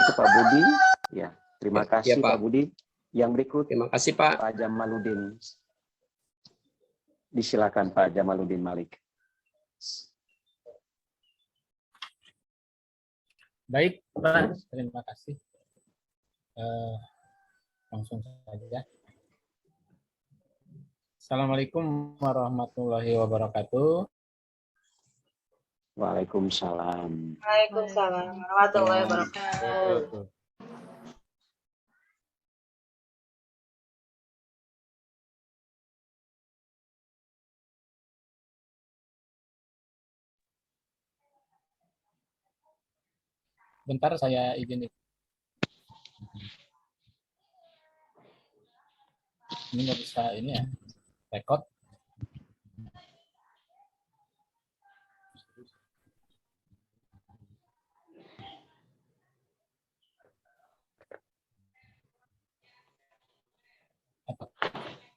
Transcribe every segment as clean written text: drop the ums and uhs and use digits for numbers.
ke Pak Budi. Ya, terima kasih Pak. Pak Budi. Yang berikut Terima kasih Pak. Pak Jamaluddin. Disilakan Pak Jamaluddin Malik. Baik, Pak. Terima kasih. Langsung saja. Assalamualaikum warahmatullahi wabarakatuh. Waalaikumsalam. Waalaikumsalam warahmatullahi wabarakatuh. Bentar saya izin. Ini nggak bisa ini ya, record.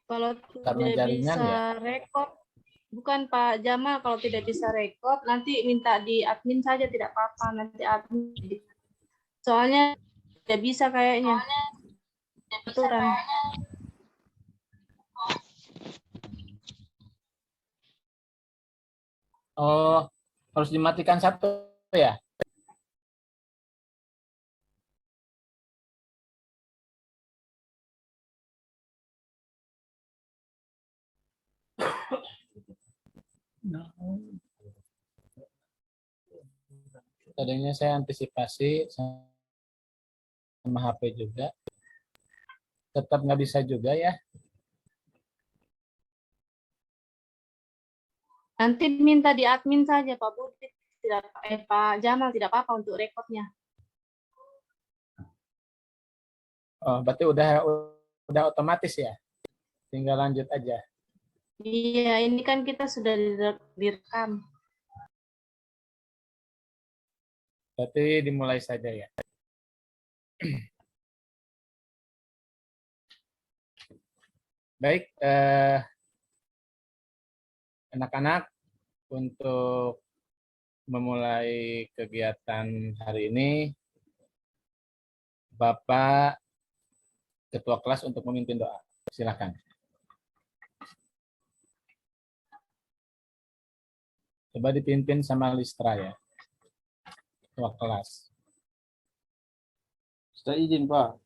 Kalau Karena tidak jaringan bisa ya. rekod, bukan Pak Jamal, kalau tidak bisa rekod, nanti minta di admin saja, tidak apa-apa, nanti admin. Soalnya tidak bisa kayaknya. Aturan. Oh, harus dimatikan satu ya? Tadinya saya antisipasi sama HP juga. Tetap nggak bisa juga ya. Nanti minta di admin saja Pak Budi, tidak, Pak Jamal, tidak apa-apa untuk rekodnya. Oh, berarti udah otomatis ya. Tinggal lanjut aja. Iya, ini kan kita sudah direkam. Berarti dimulai saja ya. Baik, anak-anak, untuk memulai kegiatan hari ini, Bapak Ketua Kelas untuk memimpin doa. Silakan. Coba dipimpin sama Listra ya, Ketua Kelas. Saya izin, Pak.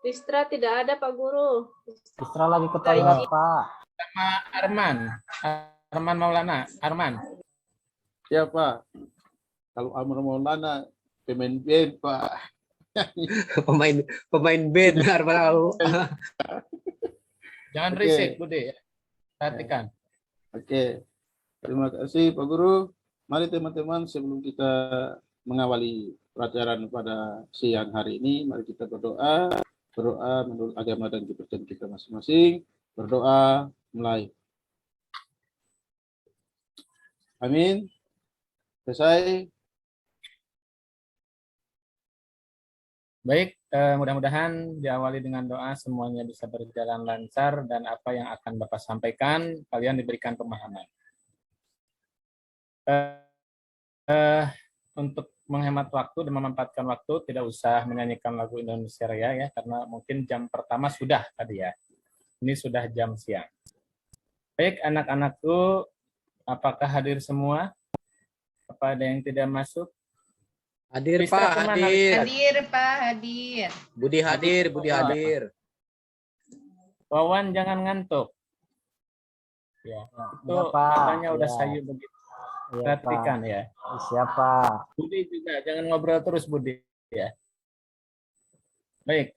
Listra tidak ada Pak Guru. Listra lagi ke toilet, Pak. Sama Arman Maulana. Arman. Ya, Pak. Kalau Amr Maulana pemain band, Pak. pemain band Arman. Jangan Oke. risik, Budi. Perhatikan. Oke. Terima kasih, Pak Guru. Mari teman-teman, sebelum kita mengawali pelajaran pada siang hari ini, mari kita berdoa. Berdoa menurut agama dan kepercayaan kita masing-masing. Berdoa mulai. Amin. Selesai. Baik, mudah-mudahan diawali dengan doa semuanya bisa berjalan lancar dan apa yang akan Bapak sampaikan kalian diberikan pemahaman. Untuk menghemat waktu dan memanfaatkan waktu, tidak usah menyanyikan lagu Indonesia Raya ya, karena mungkin jam pertama sudah tadi ya. Ini sudah jam siang. Baik, anak-anakku, apakah hadir semua? Apa ada yang tidak masuk? Hadir Listra Pak, kemana, hadir. Hadir Pak, hadir. Budi hadir, Budi hadir. Wawan jangan ngantuk. Ya, itu Ya, Pak. matanya udah Ya. sayu begitu. Iya, Perhatikan Pak. ya. Siapa? Budi juga jangan ngobrol terus Budi ya. Baik.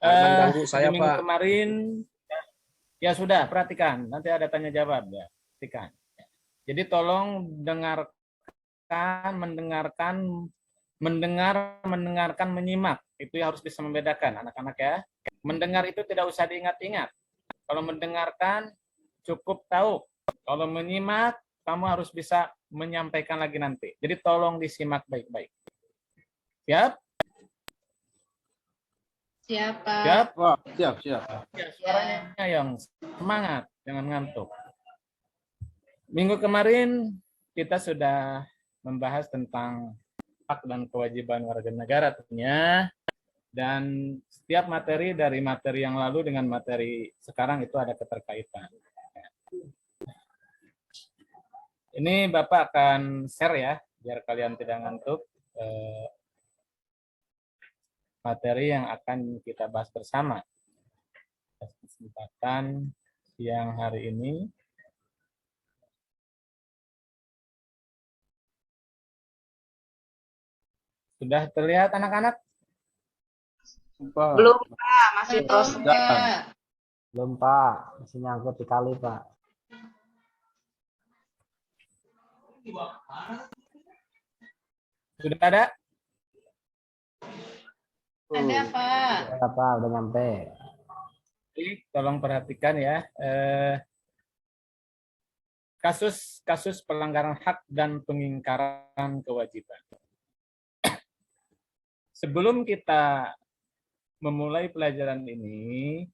Arman ganggu saya, Di minggu Pak. kemarin ya sudah, perhatikan. Nanti ada tanya jawab ya. Perhatikan. Jadi tolong mendengarkan, menyimak. Itu harus bisa membedakan anak-anak ya. Mendengar itu tidak usah diingat-ingat. Kalau mendengarkan cukup tahu. Kalau menyimak, kamu harus bisa menyampaikan lagi nanti. Jadi tolong disimak baik-baik. Siap? Siapa? Siap? Wah, siap, siap. Ya, suaranya yang semangat, jangan ngantuk. Minggu kemarin kita sudah membahas tentang hak dan kewajiban warga negara tentunya. Dan setiap materi dari materi yang lalu dengan materi sekarang itu ada keterkaitan. Ini Bapak akan share ya, biar kalian tidak ngantuk. Materi yang akan kita bahas bersama. Kesempatan siang hari ini. Sudah terlihat anak-anak? Belum, Pak. Masih Belum, proses. Pak. Belum Pak, masih nyangkut di kali Pak. Sudah ada? Ada, Pak. Ya Pak, udah nyampe. Jadi, tolong perhatikan ya. Kasus pelanggaran hak dan pengingkaran kewajiban. Sebelum kita memulai pelajaran ini,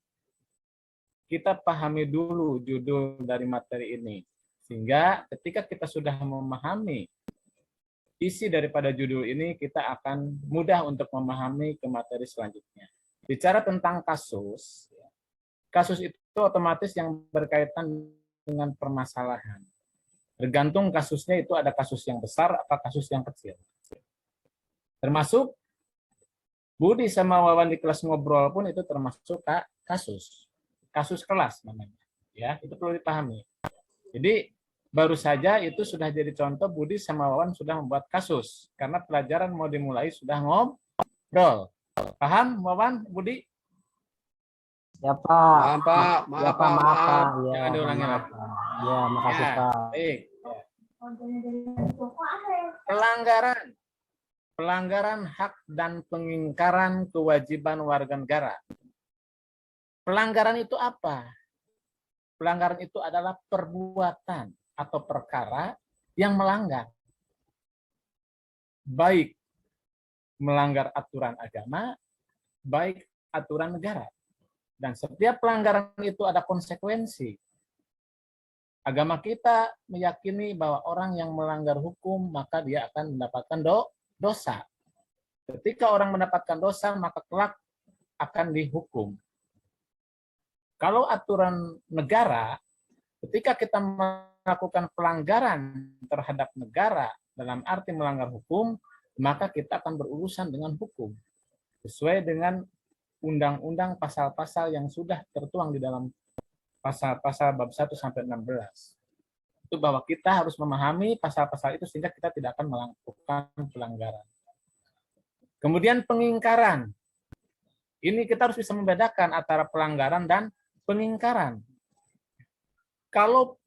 kita pahami dulu judul dari materi ini. Sehingga ketika kita sudah memahami isi daripada judul ini, kita akan mudah untuk memahami ke materi selanjutnya. Bicara tentang kasus itu otomatis yang berkaitan dengan permasalahan. Tergantung kasusnya itu ada kasus yang besar atau kasus yang kecil. Termasuk Budi sama Wawan di kelas ngobrol pun itu termasuk kasus kelas namanya. Ya, itu perlu dipahami. Jadi baru saja itu sudah jadi contoh Budi sama Wawan sudah membuat kasus karena pelajaran mau dimulai sudah ngobrol. Paham Wawan, Budi? Ya Pak. Maaf, Pak. Ya Maaf, Pak, maaf Pak. Ya, Jangan diulangi maaf, lagi. Pak. Ya, makasih Ya, Pak. baik. Pelanggaran hak dan pengingkaran kewajiban warga negara. Pelanggaran itu apa? Pelanggaran itu adalah perbuatan atau perkara yang melanggar. Baik melanggar aturan agama, baik aturan negara. Dan setiap pelanggaran itu ada konsekuensi. Agama kita meyakini bahwa orang yang melanggar hukum, maka dia akan mendapatkan dosa. Ketika orang mendapatkan dosa, maka kelak akan dihukum. Kalau aturan negara, ketika kita melakukan pelanggaran terhadap negara dalam arti melanggar hukum, maka kita akan berurusan dengan hukum. Sesuai dengan undang-undang pasal-pasal yang sudah tertuang di dalam pasal-pasal bab 1 sampai 16. Itu bahwa kita harus memahami pasal-pasal itu sehingga kita tidak akan melakukan pelanggaran. Kemudian pengingkaran. Ini kita harus bisa membedakan antara pelanggaran dan pengingkaran. Kalau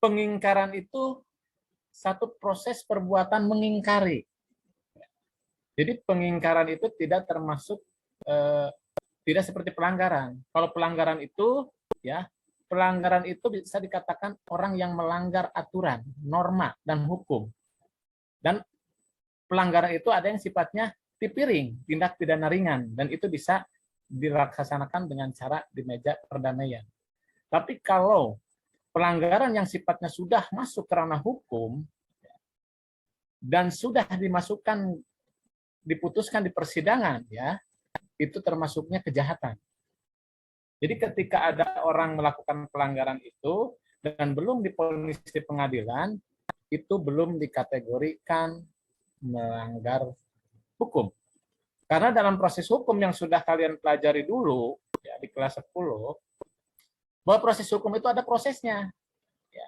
pengingkaran itu satu proses perbuatan mengingkari. Jadi pengingkaran itu tidak termasuk tidak seperti pelanggaran. Kalau pelanggaran itu ya, pelanggaran itu bisa dikatakan orang yang melanggar aturan, norma dan hukum. Dan pelanggaran itu ada yang sifatnya tipiring, tindak pidana ringan, dan itu bisa dilaksanakan dengan cara di meja perdamaian. Tapi kalau pelanggaran yang sifatnya sudah masuk ke ranah hukum dan sudah diputuskan di persidangan, ya, itu termasuknya kejahatan. Jadi ketika ada orang melakukan pelanggaran itu dan belum divonis di pengadilan, itu belum dikategorikan melanggar hukum. Karena dalam proses hukum yang sudah kalian pelajari dulu ya, di kelas 10, bahwa proses hukum itu ada prosesnya. Ya,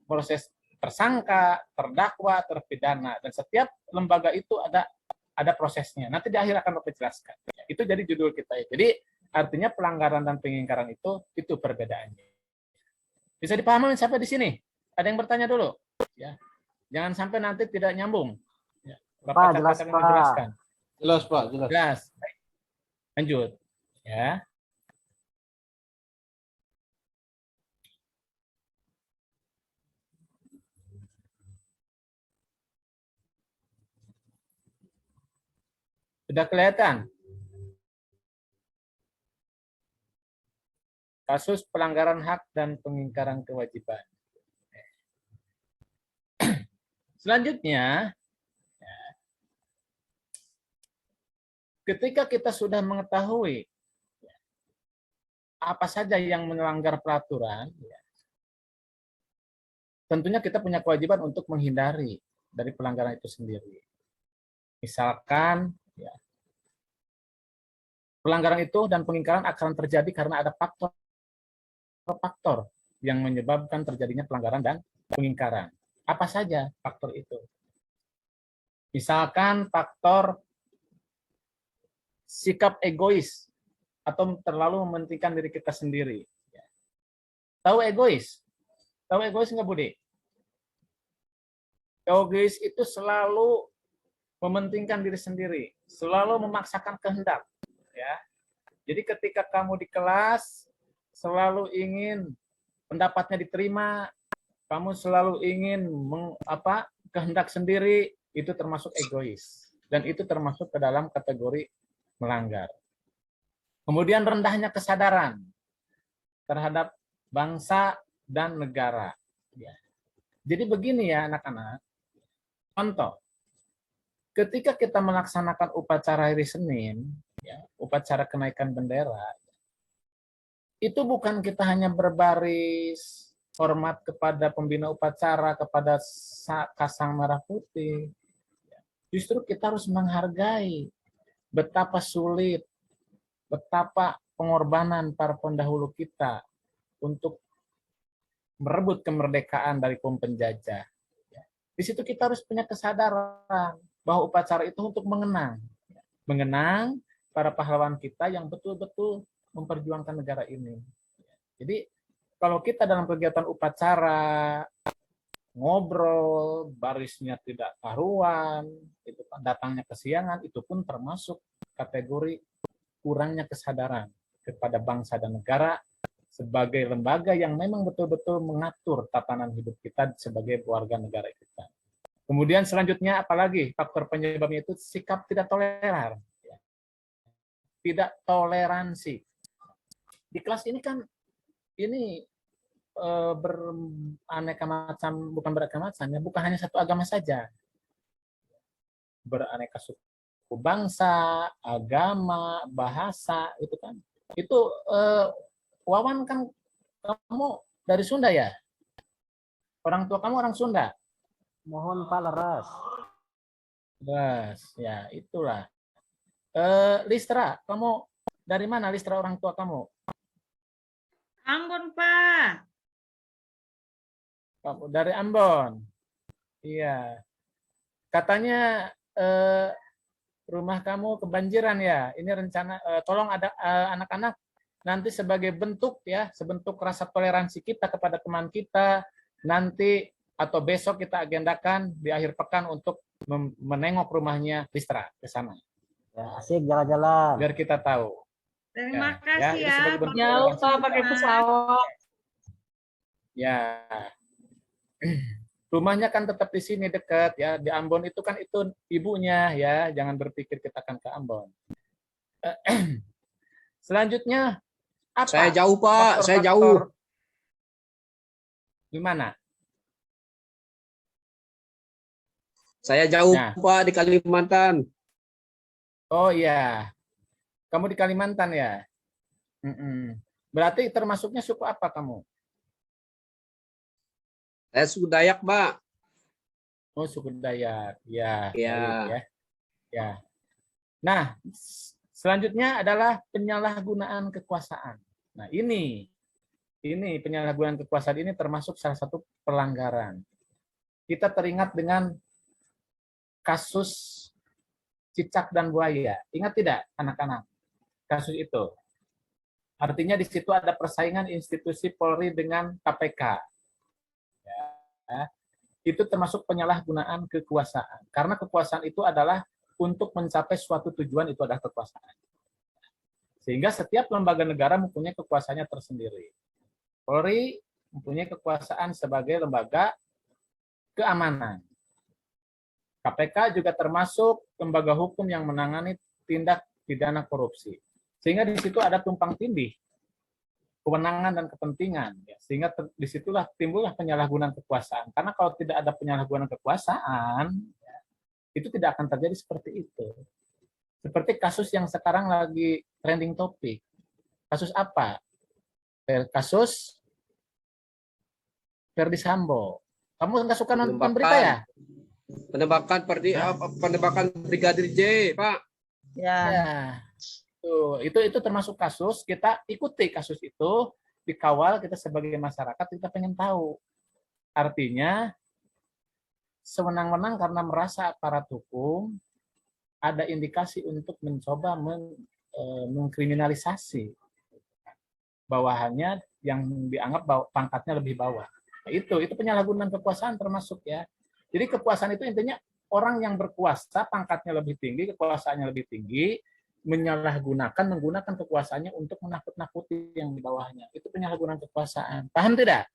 proses tersangka, terdakwa, terpidana, dan setiap lembaga itu ada prosesnya. Nanti di akhir akan Bapak jelaskan. Ya, itu jadi judul kita ya. Jadi artinya pelanggaran dan pengingkaran itu perbedaannya. Bisa dipahami sampai di sini? Ada yang bertanya dulu? Ya. Jangan sampai nanti tidak nyambung. Ya. Pak, jelas akan Pak. menjelaskan. Jelas Pak, jelas. Jelas. Baik. Lanjut. Ya. Sudah kelihatan? Kasus pelanggaran hak dan pengingkaran kewajiban. Selanjutnya, ketika kita sudah mengetahui apa saja yang melanggar peraturan, tentunya kita punya kewajiban untuk menghindari dari pelanggaran itu sendiri. Misalkan, pelanggaran itu dan pengingkaran akan terjadi karena ada faktor-faktor yang menyebabkan terjadinya pelanggaran dan pengingkaran. Apa saja faktor itu? Misalkan faktor sikap egois atau terlalu mementingkan diri kita sendiri. Tahu egois? Tahu egois nggak, Budi? Egois itu selalu mementingkan diri sendiri, selalu memaksakan kehendak. Ya. Jadi ketika kamu di kelas selalu ingin pendapatnya diterima, kamu selalu ingin kehendak sendiri, itu termasuk egois. Dan itu termasuk ke dalam kategori melanggar. Kemudian rendahnya kesadaran terhadap bangsa dan negara. Ya. Jadi begini ya anak-anak, contoh, ketika kita melaksanakan upacara hari Senin, upacara kenaikan bendera, itu bukan kita hanya berbaris hormat kepada pembina upacara, kepada Kasang Merah Putih. Justru kita harus menghargai betapa sulit, betapa pengorbanan para pendahulu kita untuk merebut kemerdekaan dari kaum penjajah. Di situ kita harus punya kesadaran bahwa upacara itu untuk mengenang para pahlawan kita yang betul-betul memperjuangkan negara ini. Jadi kalau kita dalam kegiatan upacara ngobrol, barisnya tidak karuan, itu datangnya kesiangan, itu pun termasuk kategori kurangnya kesadaran kepada bangsa dan negara sebagai lembaga yang memang betul-betul mengatur tatanan hidup kita sebagai warga negara kita. Kemudian selanjutnya apalagi faktor penyebabnya itu sikap tidak toleran. Tidak toleransi. Di kelas ini kan ini beraneka macam, bukan beraneka macam ya, bukan hanya satu agama saja. Beraneka suku bangsa, agama, bahasa, itu kan. Itu Wawan kan kamu dari Sunda ya? Orang tua kamu orang Sunda? Mohon Pak leras. Leras, ya itulah. Listra, kamu dari mana Listra orang tua kamu? Ambon, Pak. Kamu dari Ambon. Iya. Katanya rumah kamu kebanjiran ya. Ini rencana tolong ada anak-anak nanti sebagai bentuk ya, sebentuk rasa toleransi kita kepada teman kita, nanti atau besok kita agendakan di akhir pekan untuk menengok rumahnya Listra ke sana. Ya, asik jalan-jalan. Biar kita tahu. Terima Ya, kasih itu ya. sebagai bentuk Jauh toleransi Pak kita. pakai pesawat. Ya. Rumahnya kan tetap di sini dekat ya. Di Ambon itu kan itu ibunya ya. Jangan berpikir kita akan ke Ambon. Selanjutnya apa? Saya jauh, Pak. Saya jauh. Gimana? Saya jauh, Nah. Pak, di Kalimantan. Oh iya. Kamu di Kalimantan ya? Berarti termasuknya suku apa kamu? Saya suku Dayak, Pak. Oh, suku Dayak. Ya. Ya. Baik, ya. Ya. Nah, selanjutnya adalah penyalahgunaan kekuasaan. Nah, ini penyalahgunaan kekuasaan ini termasuk salah satu pelanggaran. Kita teringat dengan kasus cicak dan buaya. Ingat tidak, anak-anak? Kasus itu. Artinya di situ ada persaingan institusi Polri dengan KPK. Ya. Itu termasuk penyalahgunaan kekuasaan. Karena kekuasaan itu adalah untuk mencapai suatu tujuan, itu adalah kekuasaan. Sehingga setiap lembaga negara mempunyai kekuasaannya tersendiri. Polri mempunyai kekuasaan sebagai lembaga keamanan. KPK juga termasuk lembaga hukum yang menangani tindak pidana korupsi. Sehingga di situ ada tumpang tindih kewenangan dan kepentingan, ya. Sehingga disitulah timbullah penyalahgunaan kekuasaan. Karena kalau tidak ada penyalahgunaan kekuasaan, ya, itu tidak akan terjadi seperti itu. Seperti kasus yang sekarang lagi trending topik. Kasus apa? Kasus Verdi Sambo. Kamu nggak suka nonton berita ya? Penembakan Brigadir J, Pak. Ya. Ya. Tuh, itu termasuk kasus, kita ikuti kasus itu, dikawal, kita sebagai masyarakat kita pengen tahu. Artinya sewenang-wenang karena merasa aparat hukum ada indikasi untuk mencoba mengkriminalisasi bawahannya yang dianggap pangkatnya lebih bawah. Nah, itu penyalahgunaan kekuasaan termasuk, ya. Jadi kekuasaan itu intinya orang yang berkuasa, pangkatnya lebih tinggi, kekuasaannya lebih tinggi, menggunakan kekuasaannya untuk menakut-nakuti yang di bawahnya. Itu penyalahgunaan kekuasaan. Paham tidak?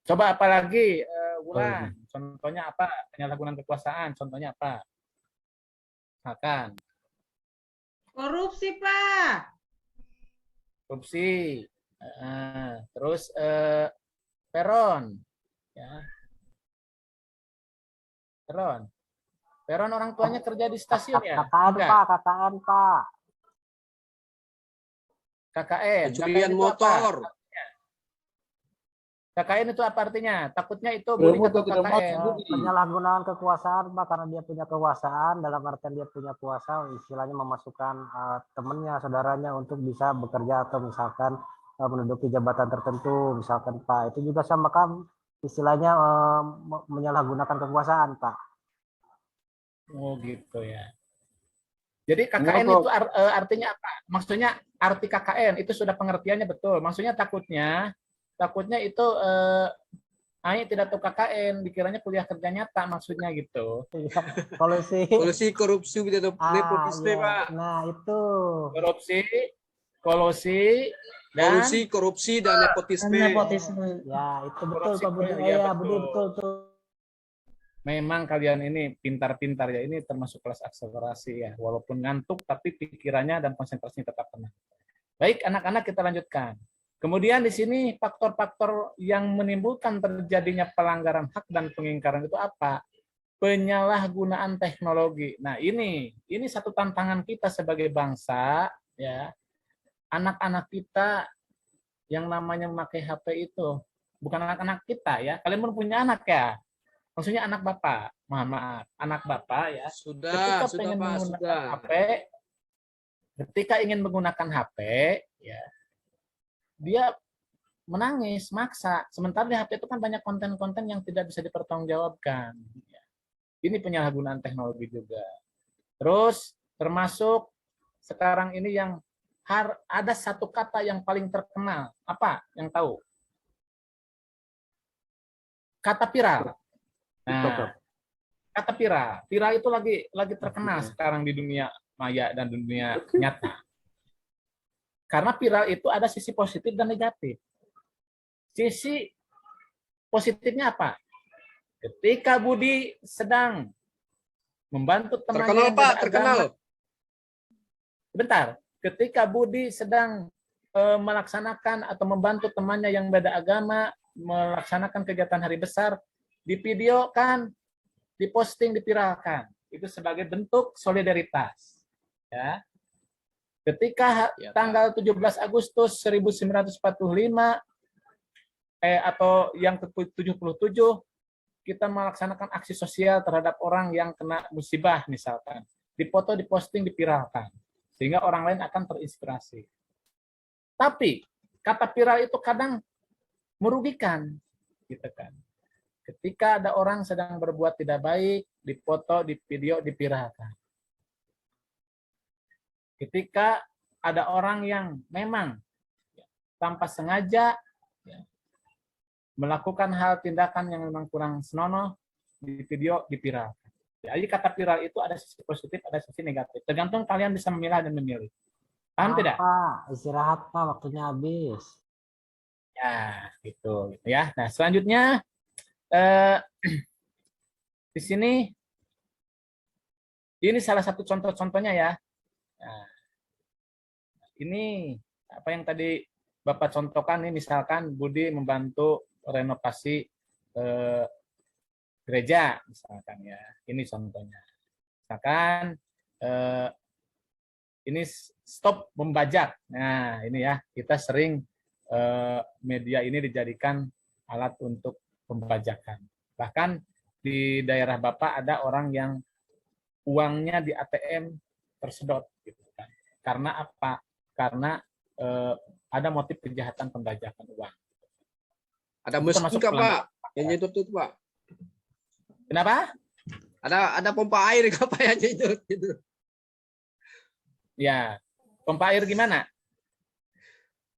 Coba apalagi, Wulan, contohnya apa? Penyalahgunaan kekuasaan, contohnya apa? Misalkan. Korupsi, Pak. Korupsi. Terus peron. Ya. Peron orang tuanya kerja di stasiun ya? KKN, Enggak. Pak. KKN, Pak. KKN. Pencurian KKN itu motor. apa? KKN itu apa artinya? Takutnya itu bullying atau KKN. Penyalahgunaan kekuasaan, Pak, karena dia punya kekuasaan, dalam artian dia punya kuasa, istilahnya memasukkan temannya, saudaranya untuk bisa bekerja atau misalkan menduduki jabatan tertentu, misalkan, Pak. Itu juga sama kan istilahnya menyalahgunakan kekuasaan, Pak. Oh gitu ya. Jadi KKN itu artinya apa? Maksudnya arti KKN itu sudah pengertiannya betul. Maksudnya takutnya itu tidak tahu KKN, dikiranya kuliah kerja nyata maksudnya gitu. Kolusi korupsi gitu, nepotisme, ya. Pak. Nah, itu. Kolusi, korupsi dan nepotisme. Ya, itu betul, Korupsi, Pak Budi. ya, Budi, betul. Memang kalian ini pintar-pintar ya, ini termasuk kelas akselerasi ya. Walaupun ngantuk, tapi pikirannya dan konsentrasinya tetap tenang. Baik, anak-anak kita lanjutkan. Kemudian di sini faktor-faktor yang menimbulkan terjadinya pelanggaran hak dan pengingkaran itu apa? Penyalahgunaan teknologi. Nah, ini satu tantangan kita sebagai bangsa, ya. Anak-anak kita yang namanya memakai HP itu, bukan anak-anak kita ya. Kalian pun punya anak ya. Maksudnya anak bapak, maaf, anak bapak ya. Sudah, Ketika ingin menggunakan HP, ya, dia menangis, maksa. Sementara di HP itu kan banyak konten-konten yang tidak bisa dipertanggungjawabkan. Ini penyalahgunaan teknologi juga. Terus termasuk sekarang ini yang ada satu kata yang paling terkenal. Apa? Yang tahu? Kata viral. Nah, kata viral. Viral itu lagi terkenal sekarang di dunia maya dan dunia nyata. Karena viral itu ada sisi positif dan negatif. Sisi positifnya apa? Ketika Budi sedang membantu temannya terkenal. Bentar. Ketika Budi sedang melaksanakan atau membantu temannya yang beda agama melaksanakan kegiatan hari besar, divideokan, diposting, dipiralkan. Itu sebagai bentuk solidaritas. Ya. Ketika tanggal 17 Agustus 1945 atau yang ke-77 kita melaksanakan aksi sosial terhadap orang yang kena musibah misalkan, dipoto, diposting, dipiralkan sehingga orang lain akan terinspirasi. Tapi kata viral itu kadang merugikan, gitu kan. Ketika ada orang sedang berbuat tidak baik, dipoto, divideo, dipiralkan. Ketika ada orang yang memang tanpa sengaja melakukan hal tindakan yang memang kurang senonoh, di video, dipiralkan. Jadi kata viral itu ada sisi positif, ada sisi negatif. Tergantung kalian bisa memilah dan memilih. Paham tidak? Pak, istirahat, Pak, waktunya habis. Ya, gitu ya. Nah, selanjutnya di sini ini salah satu contoh-contohnya ya. Nah, ini apa yang tadi Bapak contohkan nih, misalkan Budi membantu renovasi gereja misalkan ya. Ini contohnya. Misalkan ini stop membajak. Nah, ini ya, kita sering media ini dijadikan alat untuk pembajakan. Bahkan di daerah Bapak ada orang yang uangnya di ATM tersedot gitu kan. Karena apa? Karena ada motif kejahatan pembajakan uang. Ada Itu mesin termasuk nggak, Pak? pelanggaran. Yang nyedot itu, Pak. Kenapa? Ada pompa air nggak, Pak, yang nyedot gitu? Ya, pompa air gimana?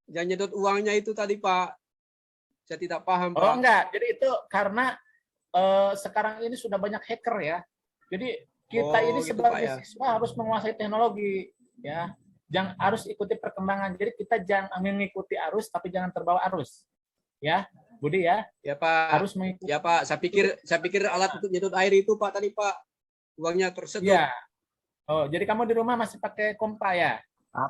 Yang nyedot uangnya itu tadi, Pak. Saya tidak paham, Oh Pak. enggak, jadi itu karena sekarang ini sudah banyak hacker ya. Jadi kita Oh, ini gitu, sebagai Pak, ya. siswa harus menguasai teknologi ya. Jangan harus ikuti perkembangan. Jadi kita jangan mengikuti arus tapi jangan terbawa arus. Ya, Budi ya, Ya, Pak. harus mengikuti. Ya, Pak. Saya pikir alat untuk nyedot air itu, Pak, tadi, Pak. Uangnya tersedot. Ya. Oh, jadi kamu di rumah masih pakai pompa ya?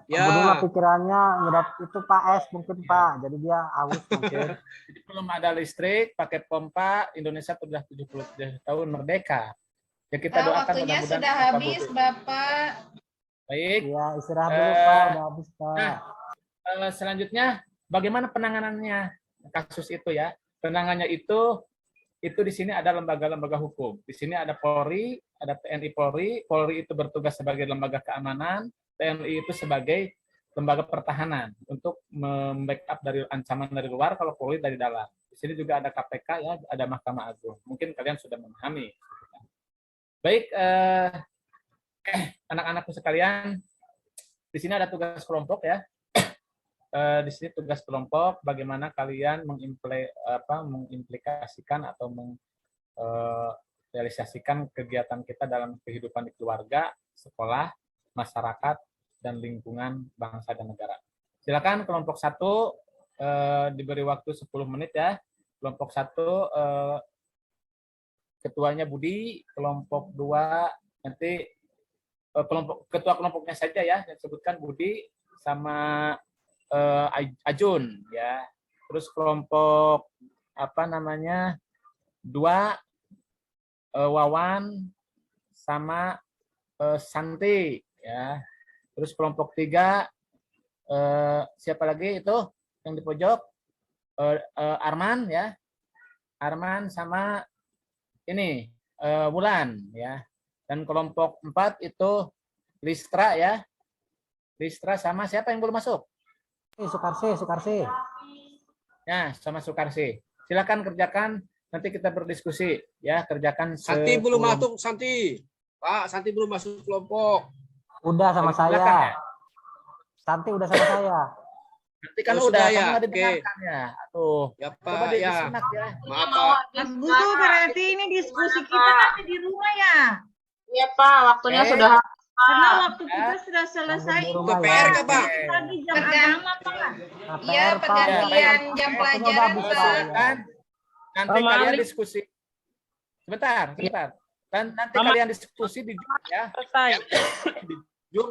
Ya. Budi mah pikirannya nyedot itu Pak S mungkin Pak, jadi dia aus mungkin. Jadi belum ada listrik, pakai pompa, Indonesia sudah 77 tahun merdeka. Ya kita doakan Waktunya mudah-mudahan sudah Bapak habis, Budi. Bapak. Baik. Ya istirahat dulu Pak, udah habis Pak. Nah, selanjutnya bagaimana penanganannya kasus itu ya? Penanganannya itu di sini ada lembaga-lembaga hukum. Di sini ada Polri, ada TNI Polri. Polri itu bertugas sebagai lembaga keamanan, TNI itu sebagai lembaga pertahanan untuk membackup dari ancaman dari luar, kalau Polri dari dalam. Di sini juga ada KPK ya, ada Mahkamah Agung. Mungkin kalian sudah memahami. Baik, anak-anakku sekalian, di sini ada tugas kelompok ya. Di sini tugas kelompok bagaimana kalian mengimplikasikan atau realisasikan kegiatan kita dalam kehidupan di keluarga, sekolah, masyarakat, dan lingkungan bangsa dan negara. Silakan kelompok 1 diberi waktu 10 menit ya. Kelompok 1 ketuanya Budi, kelompok 2 nanti ketua kelompoknya saja ya, yang sebutkan Budi sama Ajun ya. Terus kelompok 2 Wawan sama Santi ya. Terus kelompok 3 siapa lagi itu yang di pojok? Arman ya. Arman sama ini Wulan ya. Dan kelompok 4 itu Listra ya. Listra sama siapa yang belum masuk? Sukarsi. Ya, sama Sukarsi. Silakan kerjakan, nanti kita berdiskusi ya, kerjakan. Santi belum masuk, Santi. Pak, Santi belum masuk kelompok. Udah sama Silakan, saya. ya. Santi udah sama saya. Nanti kan Oh, udah, sudah kamu ya? nggak didengarkan ya. Aduh, Ya, coba Pak, ya. disimak ya. Maaf, Pak. Mas Butuh berarti ini diskusi kita nanti di rumah ya. Iya, Pak. Waktunya Oke. sudah habis, Karena Pak. waktu kita sudah selesai. Di Itu rumah PR ya. nggak, Pak? Lagi jam Pergan- agama Pak. Nah, Iya, PR, Pak. pergantian jam Waktunya udah pelajaran, habis, Pak. Pak. Silakan. Nanti Mama kalian Ali. diskusi. Sebentar. Dan nanti kalian diskusi di Zoom ya. Di Zoom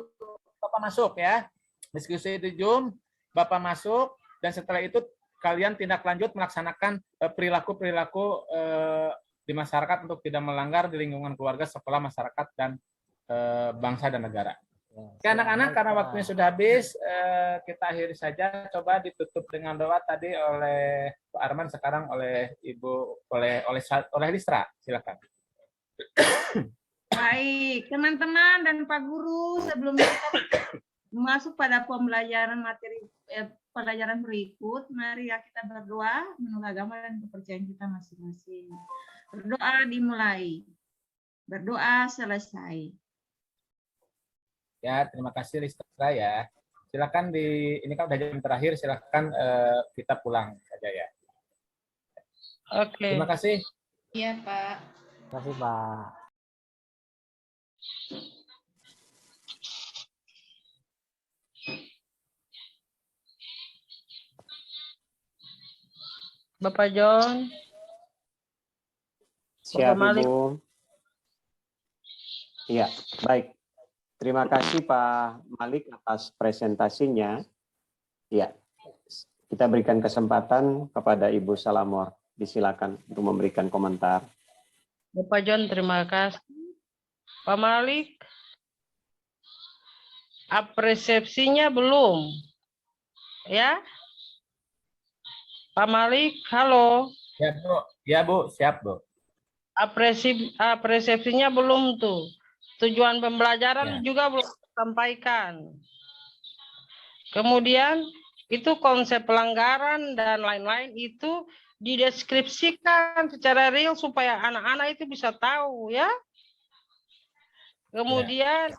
Bapak masuk ya. Diskusi di Zoom, Bapak masuk, dan setelah itu kalian tindak lanjut melaksanakan perilaku-perilaku di masyarakat untuk tidak melanggar di lingkungan keluarga, sekolah, masyarakat, dan bangsa dan negara. Oke, anak-anak, karena waktunya sudah habis, kita akhiri saja. Coba ditutup dengan doa tadi oleh Pak Arman, sekarang oleh Ibu, oleh Listra. Silakan. Baik, teman-teman dan Pak Guru, sebelum kita masuk pada pembelajaran pelajaran berikut, mari ya kita berdoa menurut agama dan kepercayaan kita masing-masing. Berdoa dimulai, berdoa selesai. Ya, terima kasih Listra ya. Silakan ini kan udah jam terakhir, silakan kita pulang saja ya. Oke. Terima kasih. Iya, Pak. Terima kasih Pak. Bapak John. Siap, Malik. Ibu. Iya, baik. Terima kasih Pak Malik atas presentasinya. Ya, kita berikan kesempatan kepada Ibu Salamor. Disilakan untuk memberikan komentar. Bapak John, terima kasih. Pak Malik, apresiasinya belum? Ya? Pak Malik, halo. Ya, Bu. Ya, Bu. Siap, Bu. Apresiasinya belum tuh. Tujuan pembelajaran Ya. juga belum disampaikan. Kemudian itu konsep pelanggaran dan lain-lain itu dideskripsikan secara real supaya anak-anak itu bisa tahu ya. Kemudian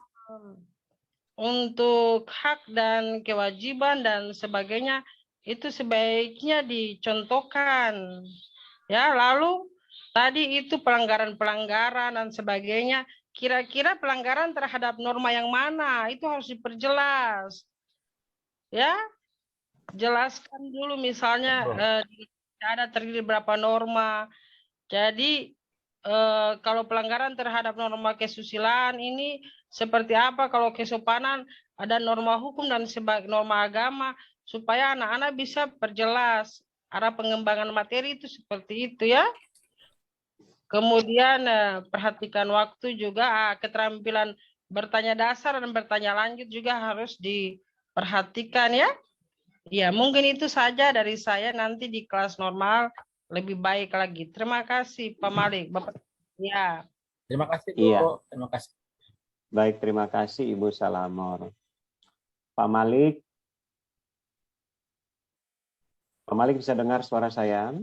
untuk hak dan kewajiban dan sebagainya itu sebaiknya dicontohkan. Ya, lalu tadi itu pelanggaran-pelanggaran dan sebagainya, kira-kira pelanggaran terhadap norma yang mana itu harus diperjelas. Ya, jelaskan dulu misalnya ada terdiri berapa norma. Jadi kalau pelanggaran terhadap norma kesusilaan ini seperti apa, kalau kesopanan ada norma hukum dan sebagai norma agama supaya anak-anak bisa perjelas arah pengembangan materi itu seperti itu ya. Kemudian perhatikan waktu juga, keterampilan bertanya dasar dan bertanya lanjut juga harus diperhatikan ya. Ya, mungkin itu saja dari saya, nanti di kelas normal lebih baik lagi. Terima kasih Pak Malik. Bapak. Ya. Terima kasih, Bu. Iya. Terima kasih. Baik, terima kasih Ibu Salamor. Pak Malik. Pak Malik bisa dengar suara saya?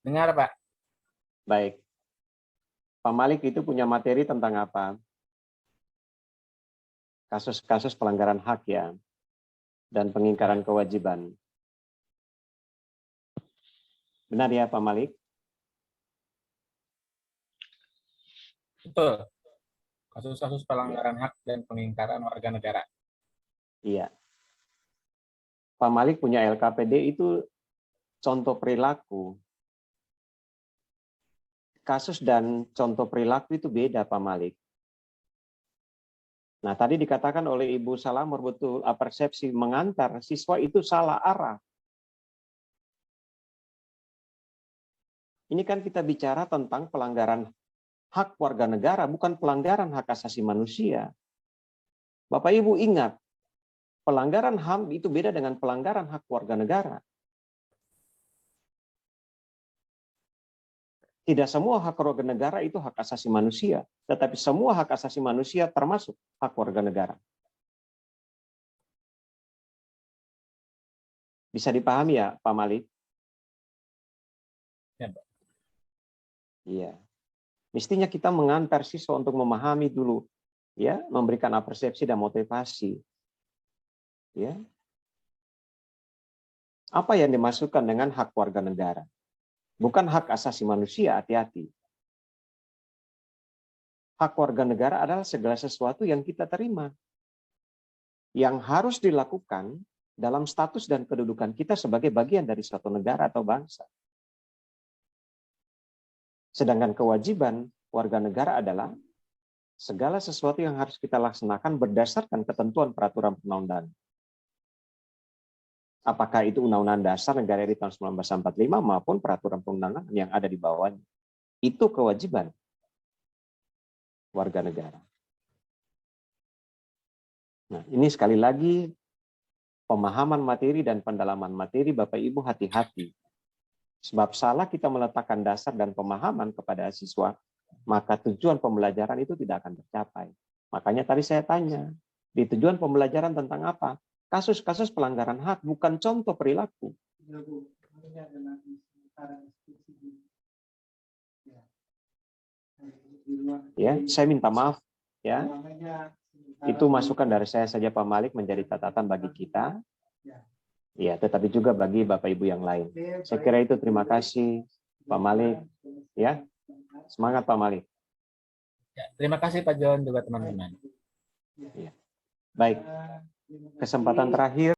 Dengar, Pak. Baik. Pak Malik itu punya materi tentang apa? Kasus-kasus pelanggaran hak ya, dan pengingkaran kewajiban. Benar ya Pak Malik? Betul. Kasus-kasus pelanggaran hak dan pengingkaran warga negara. Iya. Pak Malik punya LKPD itu contoh perilaku. Kasus dan contoh perilaku itu beda Pak Malik. Nah, tadi dikatakan oleh Ibu Salamor betul, persepsi mengantar siswa itu salah arah. Ini kan kita bicara tentang pelanggaran hak warga negara, bukan pelanggaran hak asasi manusia. Bapak Ibu ingat, pelanggaran HAM itu beda dengan pelanggaran hak warga negara. Tidak semua hak warga negara itu hak asasi manusia, tetapi semua hak asasi manusia termasuk hak warga negara. Bisa dipahami ya, Pak Malik? Ya, Pak. Iya. Mestinya kita mengantar siswa untuk memahami dulu, ya, memberikan persepsi dan motivasi. Ya. Apa yang dimaksudkan dengan hak warga negara? Bukan hak asasi manusia, hati-hati. Hak warga negara adalah segala sesuatu yang kita terima, yang harus dilakukan dalam status dan kedudukan kita sebagai bagian dari suatu negara atau bangsa. Sedangkan kewajiban warga negara adalah segala sesuatu yang harus kita laksanakan berdasarkan ketentuan peraturan perundang-undangan. Apakah itu Undang-Undang Dasar Negara RI tahun 1945 maupun peraturan perundang-undangan yang ada di bawahnya. Itu kewajiban warga negara. Nah, ini sekali lagi pemahaman materi dan pendalaman materi, Bapak Ibu hati-hati. Sebab salah kita meletakkan dasar dan pemahaman kepada siswa, maka tujuan pembelajaran itu tidak akan tercapai. Makanya tadi saya tanya, di tujuan pembelajaran tentang apa? Kasus-kasus pelanggaran hak, bukan contoh perilaku. Ya, saya minta maaf. Ya, itu masukan dari saya saja Pak Malik menjadi catatan bagi kita. Ya, tetapi juga bagi Bapak Ibu yang lain. Saya kira itu. Terima kasih Pak Malik. Ya, semangat Pak Malik. Ya, terima kasih Pak John juga teman-teman. Ya. Baik. Kesempatan terakhir.